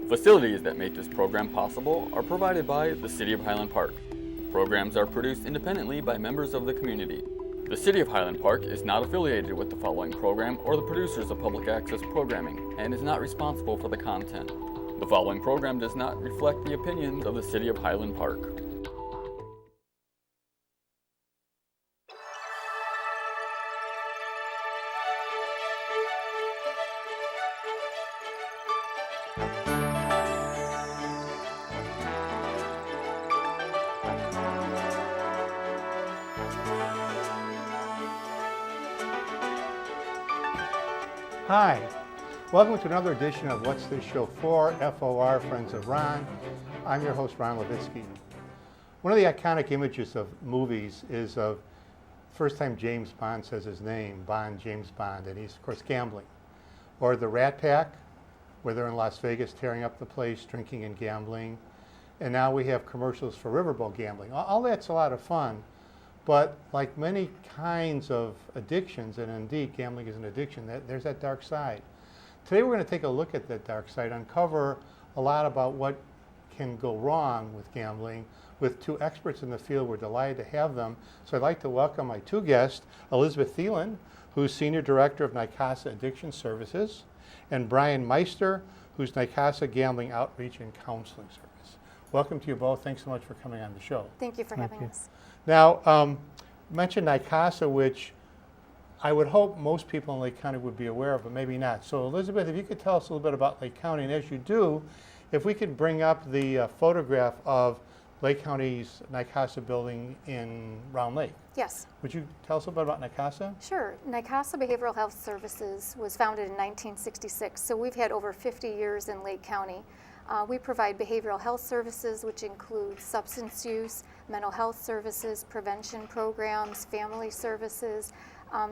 Facilities that make this program possible are provided by the City of Highland Park. Programs are produced independently by members of the community. The City of Highland Park is not affiliated with the following program or the producers of public access programming and is not responsible for the content. The following program does not reflect the opinions of the City of Highland Park. Hi, welcome to another edition of What's This Show For, FOR, Friends of Ron. I'm your host, Ron Levitsky. One of the iconic images of movies is of first time James Bond says his name, Bond, James Bond, and he's of course gambling. Or the Rat Pack, where they're in Las Vegas tearing up the place, drinking and gambling. And now we have commercials for riverboat gambling. All that's a lot of fun. But like many kinds of addictions, and indeed gambling is an addiction, there's that dark side. Today we're going to take a look at that dark side, uncover a lot about what can go wrong with gambling with two experts in the field. We're delighted to have them. So I'd like to welcome my two guests, Elizabeth Thielen, who's Senior Director of NYCASA Addiction Services, and Brian Meister, who's NYCASA Gambling Outreach and Counseling Service. Welcome to you both. Thanks so much for coming on the show. Thank you for having us. Now, mentioned NYCASA, which I would hope most people in Lake County would be aware of, but maybe not. So Elizabeth, if you could tell us a little bit about Lake County, and as you do, if we could bring up the photograph of Lake County's NYCASA building in Round Lake. Yes. Would you tell us a little bit about NYCASA? Sure. NYCASA Behavioral Health Services was founded in 1966, so we've had over 50 years in Lake County. We provide behavioral health services, which include substance use, mental health services, prevention programs, family services.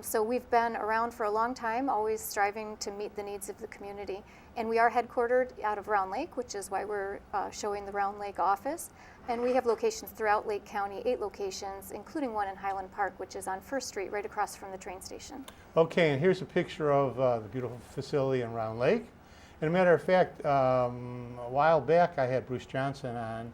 So we've been around for a long time, always striving to meet the needs of the community. And we are headquartered out of Round Lake, which is why we're showing the Round Lake office. And we have locations throughout Lake County, 8 locations, including one in Highland Park, which is on First Street, right across from the train station. Okay, and here's a picture of the beautiful facility in Round Lake. And a matter of fact, a while back I had Bruce Johnson on,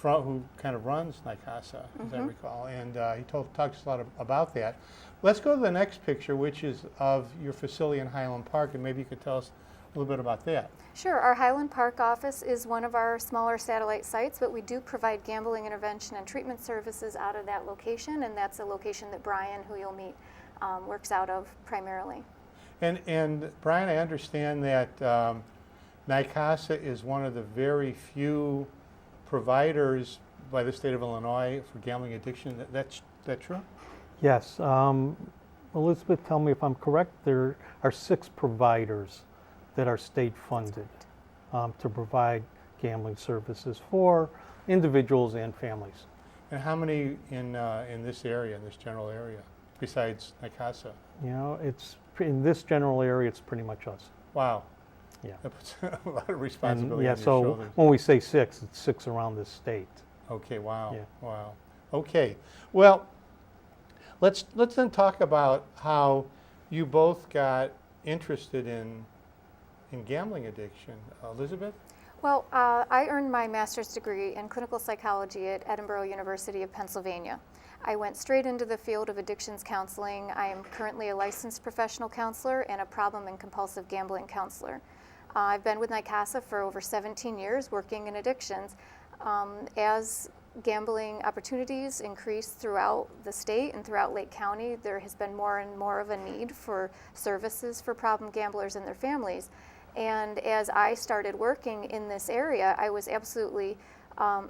who kind of runs NYCASA, as I recall, and he talks a lot about that. Let's go to the next picture, which is of your facility in Highland Park, and maybe you could tell us a little bit about that. Sure. Our Highland Park office is one of our smaller satellite sites, but we do provide gambling intervention and treatment services out of that location, and that's a location that Brian, who you'll meet, works out of primarily. And Brian, I understand that NYCASA is one of the very few providers by the state of Illinois for gambling addiction. That true? Yes. Elizabeth, tell me if I'm correct. There are 6 providers that are state funded to provide gambling services for individuals and families. And how many in this area, in this general area, besides NYCASA? You know, it's in this general area, it's pretty much us. Wow. Yeah. That puts a lot of responsibility And, on your so shoulders. when we say 6, it's 6 around the state. Okay, wow, Yeah. wow. Okay, well, let's then talk about how you both got interested in gambling addiction. Elizabeth? Well, I earned my master's degree in clinical psychology at Edinboro University of Pennsylvania. I went straight into the field of addictions counseling. I am currently a licensed professional counselor and a problem and compulsive gambling counselor. I've been with NYCASA for over 17 years working in addictions. As gambling opportunities increase throughout the state and throughout Lake County, there has been more and more of a need for services for problem gamblers and their families. And as I started working in this area, I was absolutely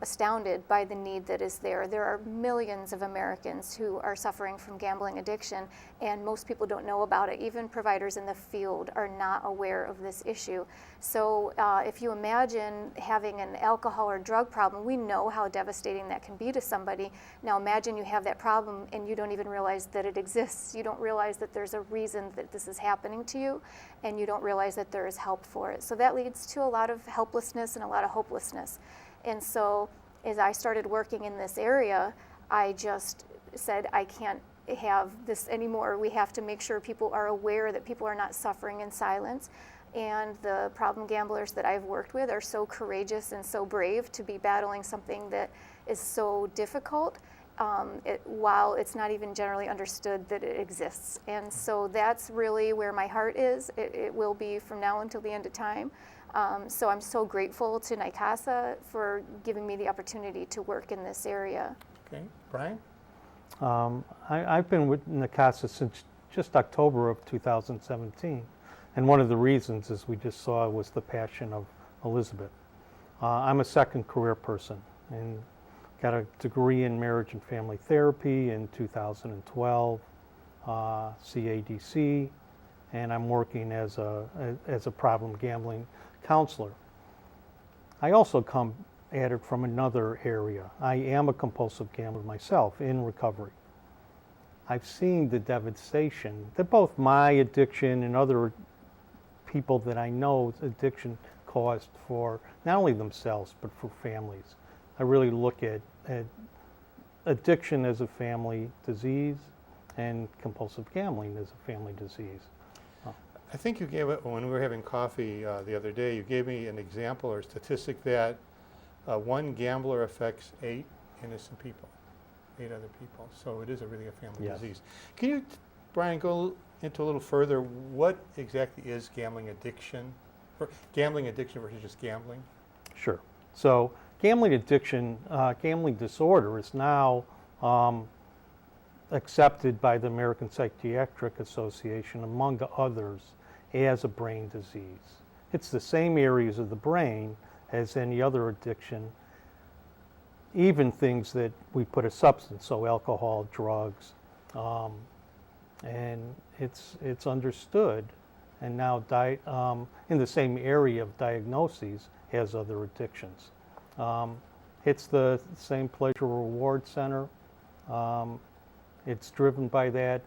astounded by the need that is there. There are millions of Americans who are suffering from gambling addiction, and most people don't know about it. Even providers in the field are not aware of this issue. So if you imagine having an alcohol or drug problem, we know how devastating that can be to somebody. Now imagine you have that problem and you don't even realize that it exists. You don't realize that there's a reason that this is happening to you, and you don't realize that there is help for it. So that leads to a lot of helplessness and a lot of hopelessness. And so as I started working in this area, I just said, I can't have this anymore. We have to make sure people are aware that people are not suffering in silence. And the problem gamblers that I've worked with are so courageous and so brave to be battling something that is so difficult, while it's not even generally understood that it exists. And so that's really where my heart is. It will be from now until the end of time. So I'm so grateful to NICASA for giving me the opportunity to work in this area. Okay, Brian? I've been with NICASA since just October of 2017. And one of the reasons, as we just saw, was the passion of Elizabeth. I'm a second career person and got a degree in marriage and family therapy in 2012, CADC, and I'm working as a problem gambling counselor. I also come at it from another area. I am a compulsive gambler myself in recovery. I've seen the devastation that both my addiction and other people that I know addiction caused for not only themselves but for families. I really look at addiction as a family disease and compulsive gambling as a family disease. I think you gave it, when we were having coffee the other day, you gave me an example or statistic that one gambler affects 8 innocent people, 8 other people. So it is really a family Yes. disease. Can you, Brian, go into a little further? What exactly is gambling addiction? Or gambling addiction versus just gambling? Sure. So gambling addiction, gambling disorder is now accepted by the American Psychiatric Association, among others, as a brain disease. It's the same areas of the brain as any other addiction, even things that we put a substance, so alcohol, drugs, and it's understood, and now in the same area of diagnoses as other addictions. It's the same pleasure reward center. It's driven by that.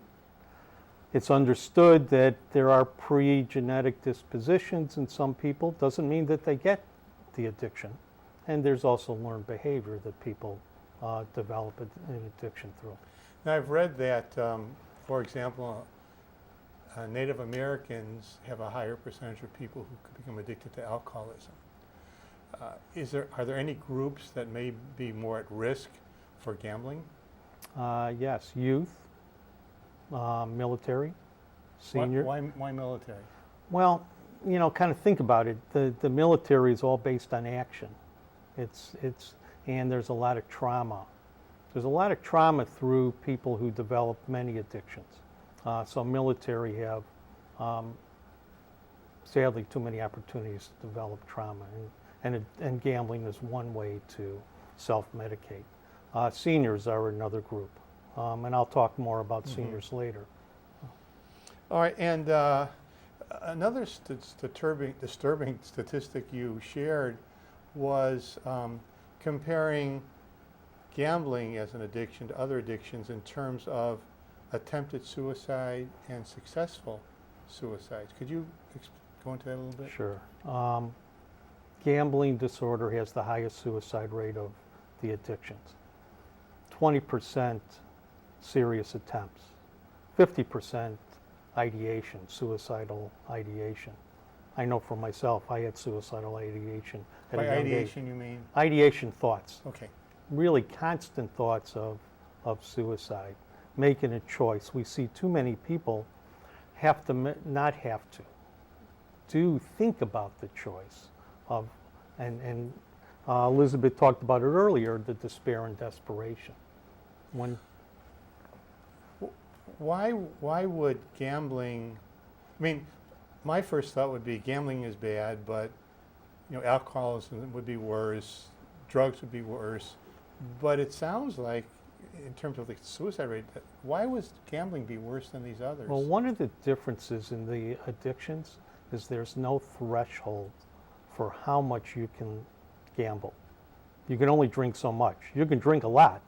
It's understood that there are pre-genetic dispositions in some people. Doesn't mean that they get the addiction. And there's also learned behavior that people develop an addiction through. Now, I've read that, for example, Native Americans have a higher percentage of people who could become addicted to alcoholism. Are there any groups that may be more at risk for gambling? Yes, youth, military, senior. Why military? Well, kind of think about it. The military is all based on action. And there's a lot of trauma. There's a lot of trauma through people who develop many addictions. So military have, sadly, too many opportunities to develop trauma. And gambling is one way to self-medicate. Seniors are another group. And I'll talk more about seniors later. All right, and another disturbing statistic you shared was comparing gambling as an addiction to other addictions in terms of attempted suicide and successful suicides. Could you go into that a little bit? Sure. Gambling disorder has the highest suicide rate of the addictions. 20% serious attempts, 50% ideation, suicidal ideation. I know for myself, I had suicidal ideation at a By young ideation, age. you mean? Ideation thoughts, Okay. really constant thoughts of suicide, making a choice. We see too many people not have to, do think about the choice of, and Elizabeth talked about it earlier, the despair and desperation. Why would gambling, I mean, my first thought would be gambling is bad, but alcoholism would be worse, drugs would be worse. But it sounds like, in terms of the suicide rate, why would gambling be worse than these others? Well, one of the differences in the addictions is there's no threshold for how much you can gamble. You can only drink so much. You can drink a lot,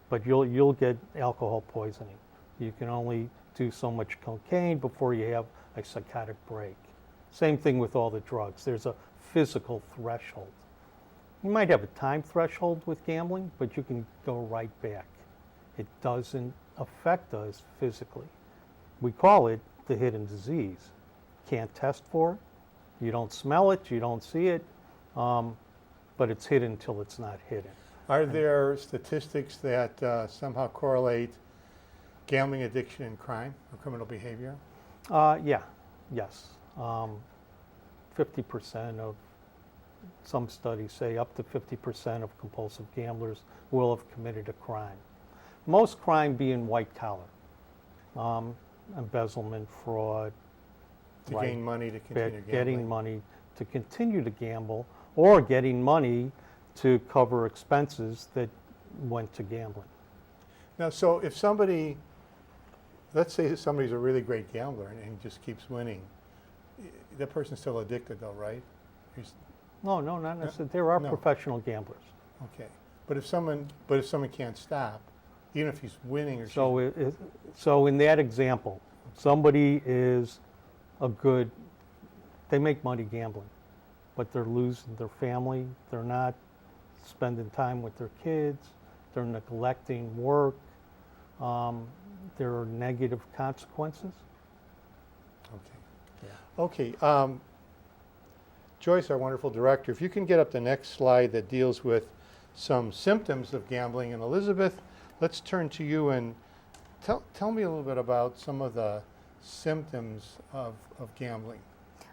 but you'll get alcohol poisoning. You can only do so much cocaine before you have a psychotic break. Same thing with all the drugs. There's a physical threshold. You might have a time threshold with gambling, but you can go right back. It doesn't affect us physically. We call it the hidden disease. Can't test for it, You don't smell it, you don't see it, but it's hidden until it's not hidden. Are there statistics that somehow correlate gambling addiction and crime or criminal behavior? Yes. 50% of, some studies say up to 50% of compulsive gamblers will have committed a crime. Most crime being white collar. Embezzlement, fraud, To right, gain money to continue gambling? getting money to continue to gamble, or getting money to cover expenses that went to gambling. Now, so if somebody, let's say that somebody's a really great gambler and just keeps winning, that person's still addicted though, right? No, not necessarily. There are No. professional gamblers. Okay. But if someone can't stop, even if he's winning or So in that example, somebody is they make money gambling, but they're losing their family, they're not spending time with their kids, they're neglecting work, there are negative consequences. Okay. Joyce, our wonderful director, if you can get up the next slide that deals with some symptoms of gambling. And Elizabeth, let's turn to you and tell me a little bit about some of the symptoms of gambling.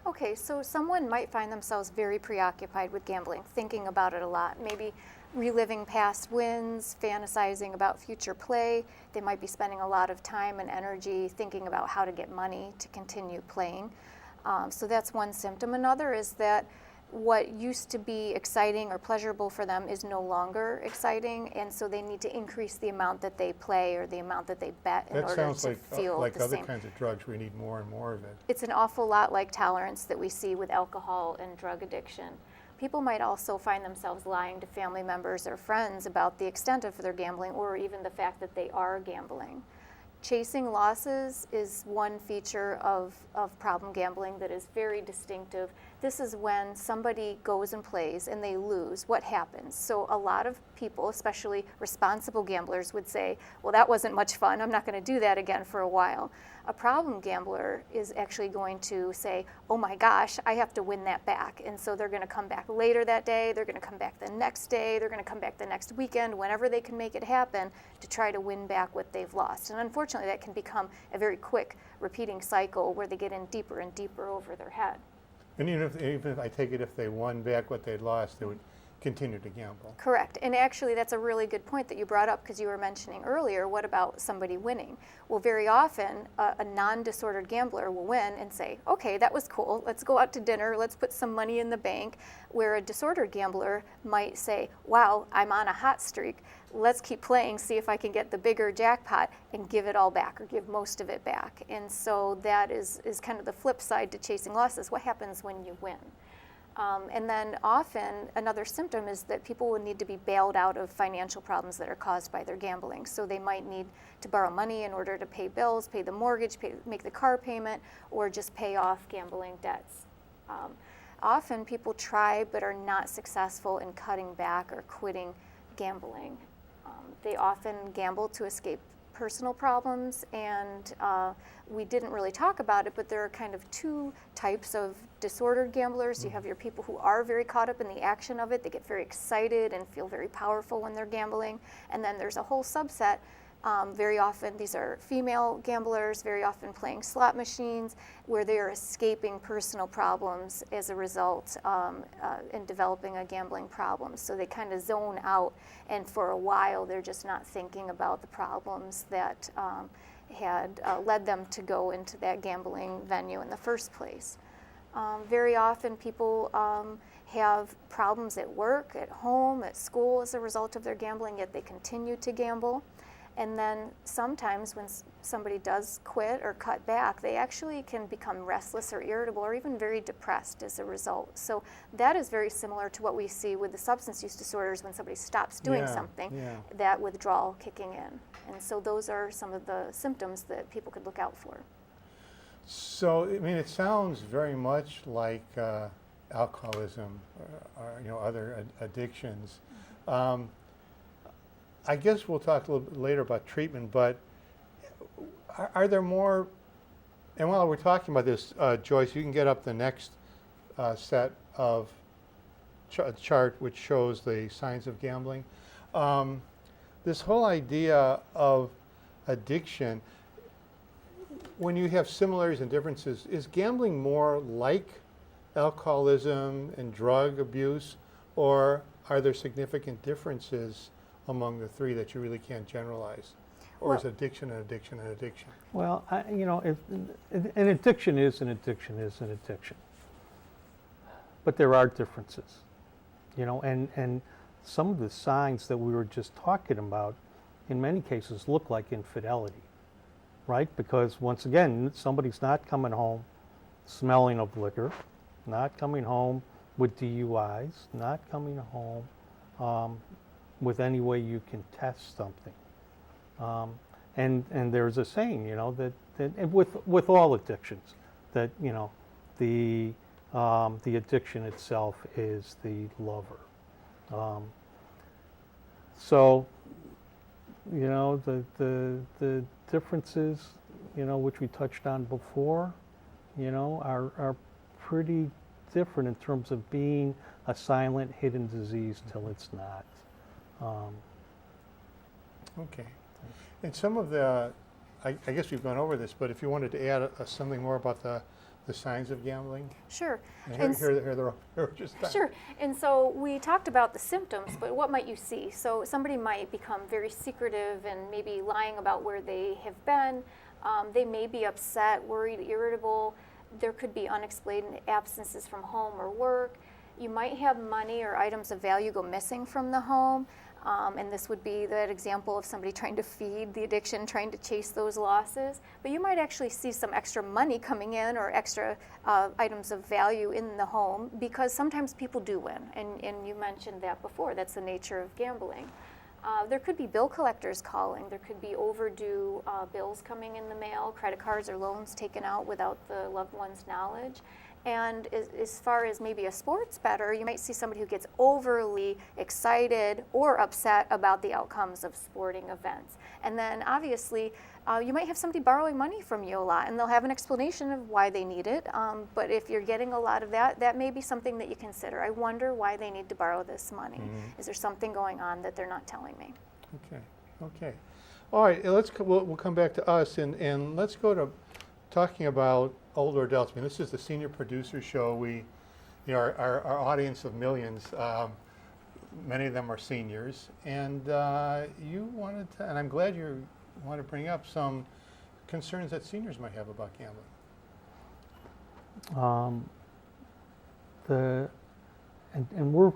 Okay, so someone might find themselves very preoccupied with gambling, thinking about it a lot, maybe reliving past wins, fantasizing about future play. They might be spending a lot of time and energy thinking about how to get money to continue playing. So that's one symptom. Another is that what used to be exciting or pleasurable for them is no longer exciting, and so they need to increase the amount that they play or the amount that they bet in That order sounds to feel like the other same. kinds of drugs. We need more and more of it. It's an awful lot like tolerance that we see with alcohol and drug addiction. People might also find themselves lying to family members or friends about the extent of their gambling or even the fact that they are gambling. Chasing losses is one feature of problem gambling that is very distinctive. This is when somebody goes and plays and they lose. What happens? So a lot of people, especially responsible gamblers, would say, well, that wasn't much fun. I'm not going to do that again for a while. A problem gambler is actually going to say, oh my gosh, I have to win that back. And so they're going to come back later that day, they're going to come back the next day, they're going to come back the next weekend, whenever they can make it happen to try to win back what they've lost. And unfortunately, that can become a very quick repeating cycle where they get in deeper and deeper over their head. And even if I take it, if they won back what they'd lost, they would continue to gamble. Correct. And actually, that's a really good point that you brought up, because you were mentioning earlier, what about somebody winning? Well, very often, a non-disordered gambler will win and say, okay, that was cool. Let's go out to dinner. Let's put some money in the bank. Where a disordered gambler might say, wow, I'm on a hot streak. Let's keep playing, see if I can get the bigger jackpot and give it all back or give most of it back. And so that is kind of the flip side to chasing losses. What happens when you win? And then often another symptom is that people will need to be bailed out of financial problems that are caused by their gambling. So they might need to borrow money in order to pay bills, pay the mortgage, make the car payment, or just pay off gambling debts. Often people try but are not successful in cutting back or quitting gambling. They often gamble to escape personal problems, and we didn't really talk about it, but there are kind of two types of disordered gamblers. You have your people who are very caught up in the action of it. They get very excited and feel very powerful when they're gambling. And then there's a whole subset. Very often these are female gamblers, very often playing slot machines, where they are escaping personal problems as a result in developing a gambling problem. So they kind of zone out, and for a while they're just not thinking about the problems that had led them to go into that gambling venue in the first place. Very often people have problems at work, at home, at school as a result of their gambling, yet they continue to gamble. And then sometimes when somebody does quit or cut back, they actually can become restless or irritable or even very depressed as a result. So that is very similar to what we see with the substance use disorders when somebody stops doing something, that withdrawal kicking in. And so those are some of the symptoms that people could look out for. So, I mean, it sounds very much like alcoholism or other addictions. I guess we'll talk a little bit later about treatment, but are there more, and while we're talking about this, Joyce, you can get up the next set of chart which shows the signs of gambling. This whole idea of addiction, when you have similarities and differences, is gambling more like alcoholism and drug abuse, or are there significant differences among the three that you really can't generalize? Or is addiction an addiction an addiction? Well, an addiction is an addiction is an addiction. But there are differences, and some of the signs that we were just talking about in many cases look like infidelity, right? Because once again, somebody's not coming home smelling of liquor, not coming home with DUIs, not coming home with any way you can test something. And there's a saying, that and with all addictions, that the addiction itself is the lover. So the differences, which we touched on before, are pretty different in terms of being a silent hidden disease till it's not. Okay. And some of the, I guess we've gone over this, but if you wanted to add something more about the signs of gambling? Sure. And here they're just Sure. And so we talked about the symptoms, but what might you see? So somebody might become very secretive and maybe lying about where they have been. They may be upset, worried, irritable. There could be unexplained absences from home or work. You might have money or items of value go missing from the home. And this would be that example of somebody trying to feed the addiction, trying to chase those losses. But you might actually see some extra money coming in or extra items of value in the home, because sometimes people do win. And you mentioned that before. That's the nature of gambling. There could be bill collectors calling. There could be overdue bills coming in the mail, credit cards or loans taken out without the loved one's knowledge. And as far as maybe a sports bettor, you might see somebody who gets overly excited or upset about the outcomes of sporting events. And then obviously, you might have somebody borrowing money from you a lot, and they'll have an explanation of why they need it. But if you're getting a lot of that, that may be something that you consider. I wonder why they need to borrow this money. Mm-hmm. Is there something going on that they're not telling me? Okay. All right, we'll come back to us, and let's go to talking about older adults. I mean, this is the Senior Producer Show. Our audience of millions, many of them are seniors, and you wanted to, and I'm glad you want to bring up some concerns that seniors might have about gambling.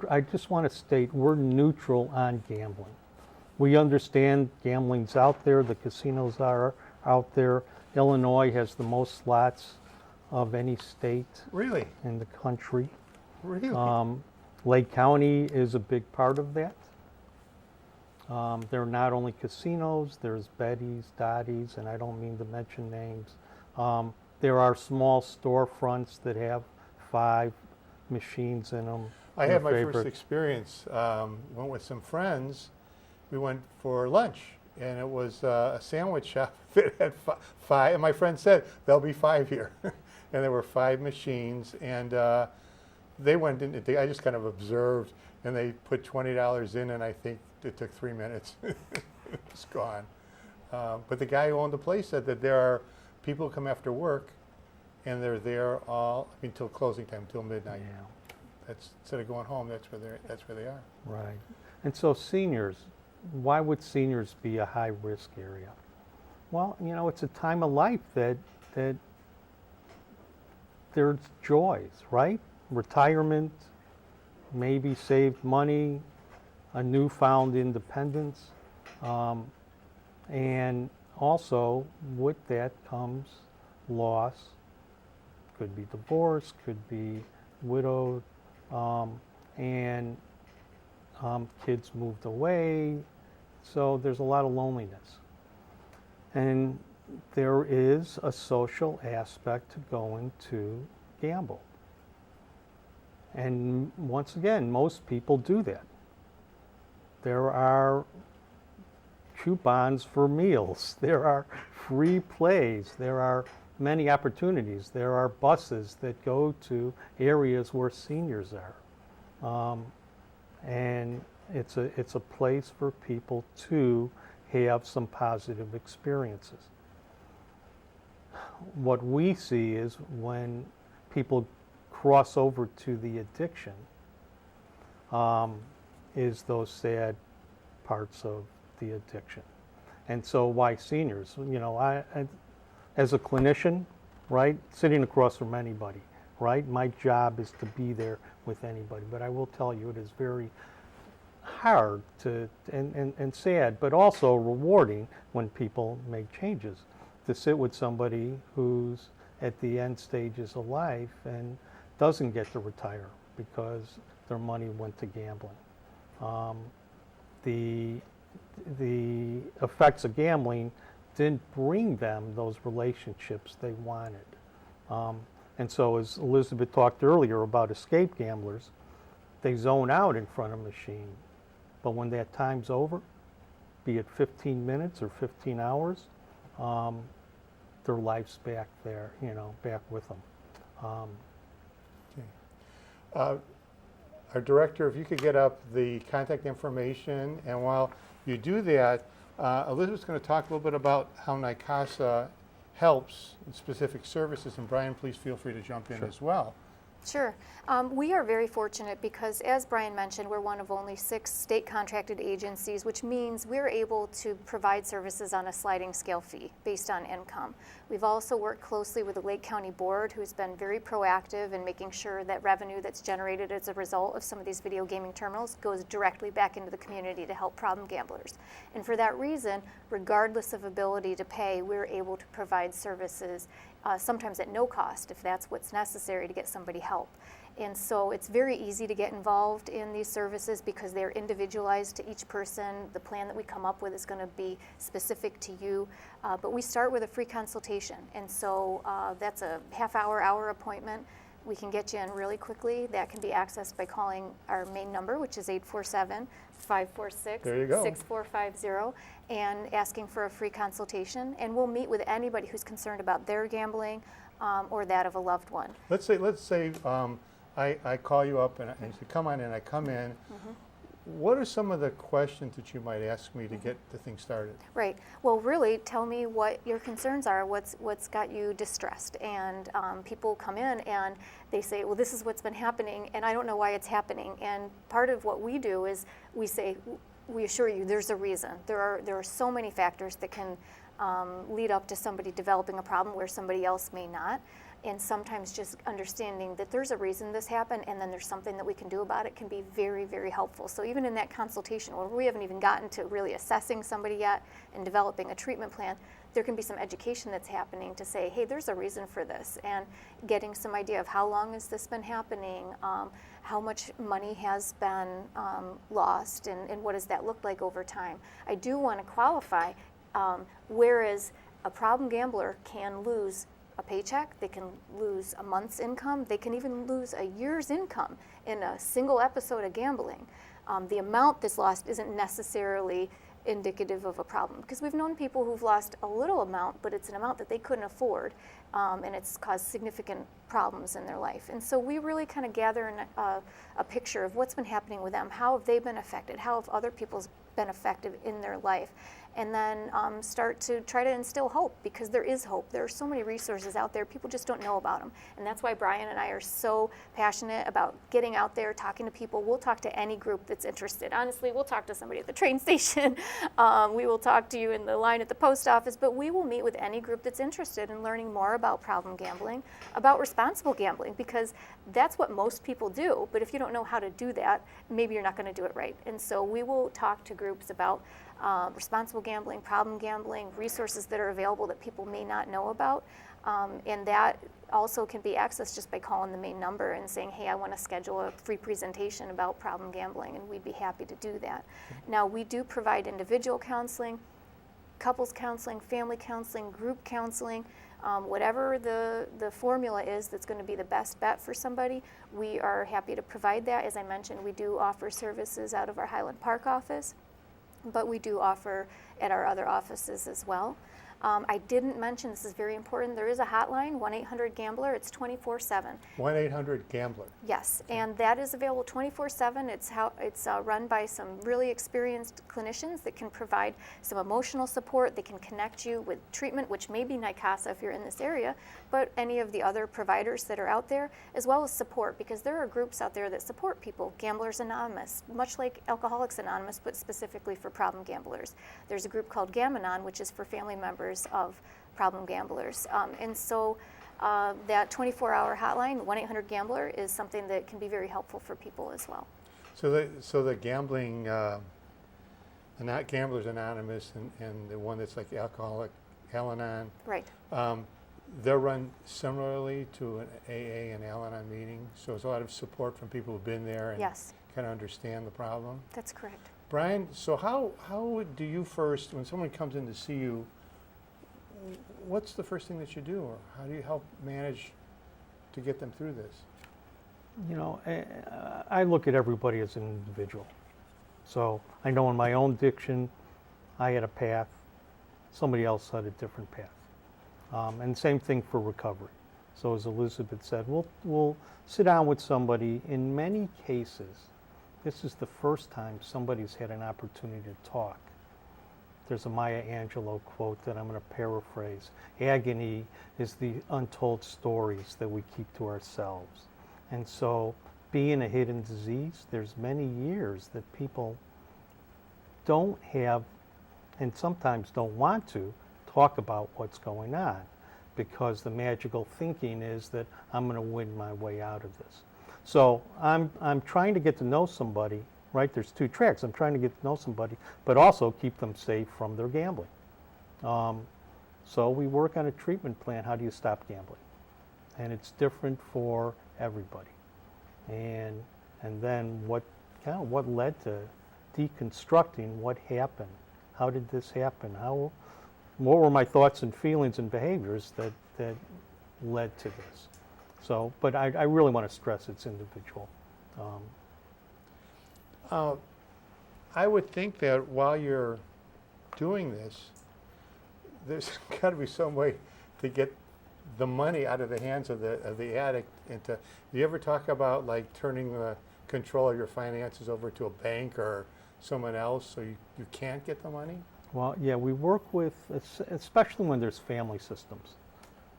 I just want to state we're neutral on gambling. We understand gambling's out there. The casinos are out there. Illinois has the most slots of any state really in the country. Really? Lake County is a big part of that. There are not only casinos, there's Betty's, Dottie's, and I don't mean to mention names. There are small storefronts that have 5 machines in them. I had my first experience. Went with some friends. We went for lunch, and it was a sandwich shop that had 5. And my friend said, there'll be 5 here. And there were 5 machines, and they went in. I just kind of observed, and they put $20 in, and I think it took 3 minutes. It was gone. But the guy who owned the place said that there are people who come after work, and they're there until closing time, till midnight. Yeah. Instead of going home, that's where they are. Right. And so seniors, why would seniors be a high-risk area? Well, it's a time of life that there's joys, right? Retirement, maybe saved money, a newfound independence, and also with that comes loss. Could be divorce, could be widowed, and kids moved away, so there's a lot of loneliness. And there is a social aspect to going to gamble. And once again, most people do that. There are coupons for meals, there are free plays, there are many opportunities. There are buses that go to areas where seniors are. And it's a place for people to have some positive experiences. What we see is when people cross over to the addiction, is those sad parts of the addiction. And so why seniors? You know, I as a clinician, right, sitting across from anybody, right, my job is to be there with anybody. But I will tell you, it is very hard to and sad, but also rewarding when people make changes. To sit with somebody who's at the end stages of life and doesn't get to retire because their money went to gambling. The effects of gambling didn't bring them those relationships they wanted. And so as Elizabeth talked earlier about escape gamblers, they zone out in front of a machine. But when that time's over, be it 15 minutes or 15 hours, their life's back there, you know, back with them. Our director, if you could get up the contact information, and while you do that, Elizabeth's going to talk a little bit about how NYCASA helps in specific services, and Brian, please feel free to jump in as well. Sure. We are very fortunate because, as Brian mentioned, we're one of only 6 state contracted agencies, which means we're able to provide services on a sliding scale fee based on income. We've also worked closely with the Lake County Board, who's been very proactive in making sure that revenue that's generated as a result of some of these video gaming terminals goes directly back into the community to help problem gamblers. And for that reason, regardless of ability to pay, we're able to provide services sometimes at no cost if that's what's necessary to get somebody help. And so it's very easy to get involved in these services because they're individualized to each person. The plan that we come up with is going to be specific to you. But we start with a free consultation. And so that's a half-hour appointment. We can get you in really quickly. That can be accessed by calling our main number, which is 847-546-6450, and asking for a free consultation. And we'll meet with anybody who's concerned about their gambling or that of a loved one. Let's say I call you up and I say, come on in, I come in. Mm-hmm. What are some of the questions that you might ask me to get the thing started? Right. Well, really, tell me what your concerns are, what's got you distressed. And people come in and they say, well, this is what's been happening, and I don't know why it's happening. And part of what we do is we say, we assure you there's a reason. There are so many factors that can lead up to somebody developing a problem where somebody else may not. And sometimes just understanding that there's a reason this happened and then there's something that we can do about it can be very, very helpful. So even in that consultation where we haven't even gotten to really assessing somebody yet and developing a treatment plan, there can be some education that's happening to say, hey, there's a reason for this, and getting some idea of how long has this been happening, how much money has been lost, and what does that look like over time. I do want to qualify, whereas a problem gambler can lose a paycheck, they can lose a month's income, they can even lose a year's income in a single episode of gambling. The amount that's lost isn't necessarily indicative of a problem, because we've known people who've lost a little amount, but it's an amount that they couldn't afford, and it's caused significant problems in their life. And so we really kind of gather a picture of what's been happening with them, how have they been affected, how have other people been affected in their life, and then start to try to instill hope, because there is hope. There are so many resources out there, people just don't know about them. And that's why Brian and I are so passionate about getting out there, talking to people. We'll talk to any group that's interested. Honestly, we'll talk to somebody at the train station. We will talk to you in the line at the post office, but we will meet with any group that's interested in learning more about problem gambling, about responsible gambling, because that's what most people do. But if you don't know how to do that, maybe you're not going to do it right. And so we will talk to groups about responsible gambling, problem gambling, resources that are available that people may not know about. And that also can be accessed just by calling the main number and saying, hey, I want to schedule a free presentation about problem gambling, and we'd be happy to do that. Now, we do provide individual counseling, couples counseling, family counseling, group counseling, whatever the formula is that's going to be the best bet for somebody. We are happy to provide that. As I mentioned, we do offer services out of our Highland Park office, but we do offer at our other offices as well. I didn't mention, this is very important, there is a hotline, 1-800-GAMBLER. It's 24/7. 1-800-GAMBLER. Yes, and that is available 24/7. It's run by some really experienced clinicians that can provide some emotional support. They can connect you with treatment, which may be NYCASA if you're in this area, but any of the other providers that are out there, as well as support, because there are groups out there that support people. Gamblers Anonymous, much like Alcoholics Anonymous, but specifically for problem gamblers. There's a group called Gam-Anon, which is for family members of problem gamblers. And so that 24-hour hotline, 1-800-GAMBLER, is something that can be very helpful for people as well. So the gambling, not Gamblers Anonymous and the one that's like Alcoholic Al-Anon, Right. they're run similarly to an AA and Al-Anon meeting. So there's a lot of support from people who've been there and Yes, kind of understand the problem. that's correct. Brian, so how do you first, when someone comes in to see you, what's the first thing that you do, or how do you help manage to get them through this? You know, I look at everybody as an individual. So I know in my own addiction, I had a path, somebody else had a different path. And same thing for recovery. So as Elizabeth said, we'll sit down with somebody. In many cases, this is the first time somebody's had an opportunity to talk. There's a Maya Angelou quote that I'm going to paraphrase. Agony is the untold stories that we keep to ourselves. And so, being a hidden disease, there's many years that people don't have, and sometimes don't want to, talk about what's going on, because the magical thinking is that I'm going to win my way out of this. So I'm trying to get to know somebody, right? There's two tracks. I'm trying to get to know somebody, but also keep them safe from their gambling. So we work on a treatment plan. How do you stop gambling? And it's different for everybody. And then what led to deconstructing what happened? How did this happen? What were my thoughts and feelings and behaviors that led to this? So, but I really want to stress it's individual. I would think that while you're doing this, there's got to be some way to get the money out of the hands of the addict into. Do you ever talk about like turning the control of your finances over to a bank or someone else so you can't get the money? Well, yeah, we work with, especially when there's family systems,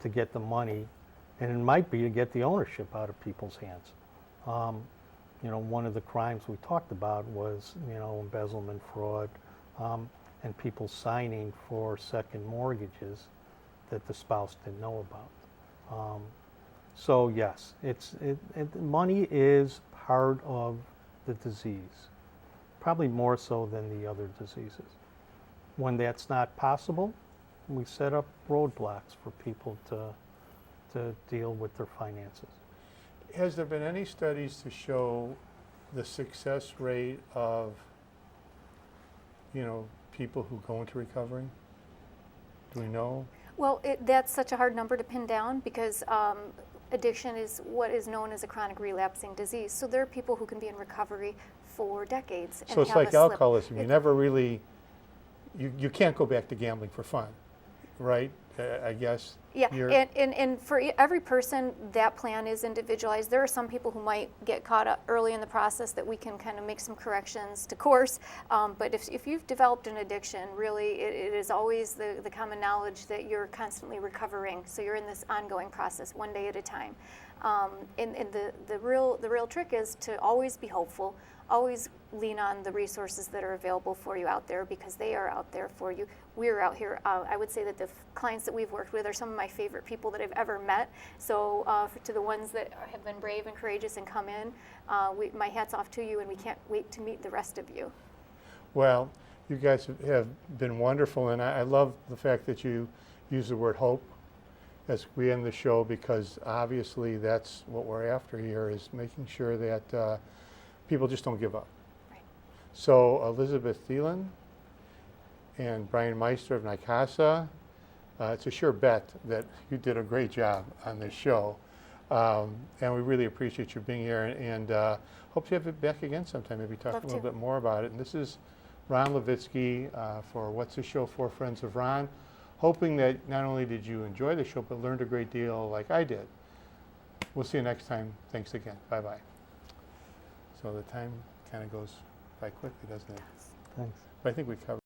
to get the money, and it might be to get the ownership out of people's hands. You know, one of the crimes we talked about was, you know, embezzlement, fraud, and people signing for second mortgages that the spouse didn't know about. So yes, money is part of the disease, probably more so than the other diseases. When that's not possible, we set up roadblocks for people to deal with their finances. Has there been any studies to show the success rate of, you know, people who go into recovery? Do we know? Well, that's such a hard number to pin down because addiction is what is known as a chronic relapsing disease. So there are people who can be in recovery for decades. So it's like alcoholism. You never really, you can't go back to gambling for fun, right? I guess. Yeah, and for every person, that plan is individualized. There are some people who might get caught up early in the process that we can kind of make some corrections to course. But if you've developed an addiction, really, it is always the common knowledge that you're constantly recovering. So you're in this ongoing process, one day at a time. And the real trick is to always be hopeful. Always lean on the resources that are available for you out there because they are out there for you. We're out here. I would say that the clients that we've worked with are some of my favorite people that I've ever met. So to the ones that have been brave and courageous and come in, my hat's off to you, and we can't wait to meet the rest of you. Well, you guys have been wonderful, and I love the fact that you use the word hope as we end the show, because obviously that's what we're after here, is making sure that people just don't give up. Right. So Elizabeth Thielen and Brian Meister of NYCASA, it's a sure bet that you did a great job on this show. And we really appreciate you being here, and hope to have you back again sometime, maybe talk a little bit more about it. And this is Ron Levitsky for What's the Show for Friends of Ron. hoping that not only did you enjoy the show, but learned a great deal like I did. We'll see you next time. Thanks again. Bye-bye. So the time kind of goes by quickly, doesn't it? Thanks. But I think we covered